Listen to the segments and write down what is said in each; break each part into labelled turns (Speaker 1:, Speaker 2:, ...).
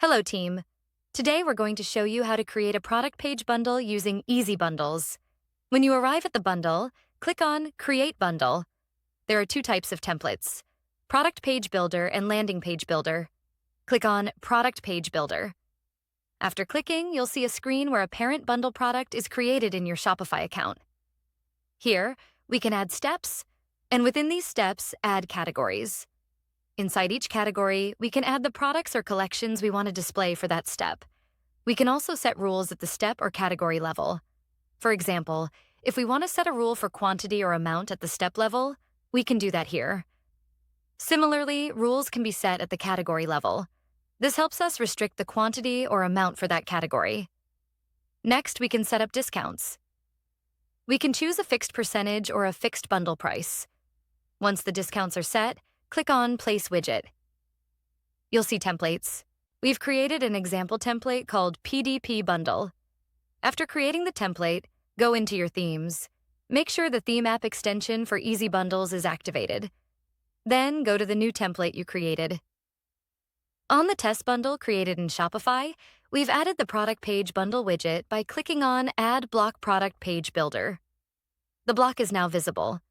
Speaker 1: Hello, team. Today we're going to show you how to create a product page bundle using Easy Bundles. When you arrive at the bundle, click on Create Bundle. There are two types of templates, Product Page Builder and Landing Page Builder. Click on Product Page Builder. After clicking, you'll see a screen where a parent bundle product is created in your Shopify account. Here, we can add steps, and within these steps, add categories. Inside each category, we can add the products or collections we want to display for that step. We can also set rules at the step or category level. For example, if we want to set a rule for quantity or amount at the step level, we can do that here. Similarly, rules can be set at the category level. This helps us restrict the quantity or amount for that category. Next, we can set up discounts. We can choose a fixed percentage or a fixed bundle price. Once the discounts are set, click on Place Widget. You'll see templates. We've created an example template called PDP Bundle. After creating the template, go into your themes. Make sure the theme app extension for Easy Bundles is activated. Then go to the new template you created. On the test bundle created in Shopify, we've added the product page bundle widget by clicking on Add Block Product Page Builder. The block is now visible.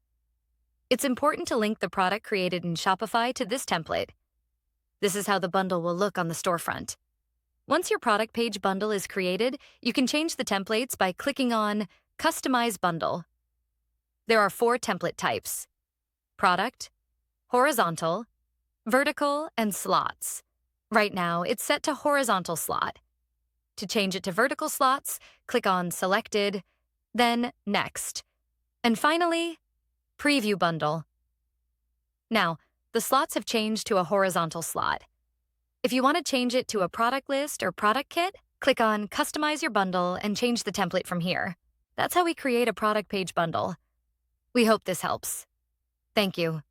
Speaker 1: It's important to link the product created in Shopify to this template. This is how the bundle will look on the storefront. Once your product page bundle is created, you can change the templates by clicking on Customize Bundle. There are 4 template types: product, horizontal, vertical, and slots. Right now, it's set to horizontal slot. To change it to vertical slots, click on Selected, then Next. And finally, Preview Bundle. Now, the slots have changed to a horizontal slot. If you want to change it to a product list or product kit, click on Customize Your Bundle and change the template from here. That's how we create a product page bundle. We hope this helps. Thank you.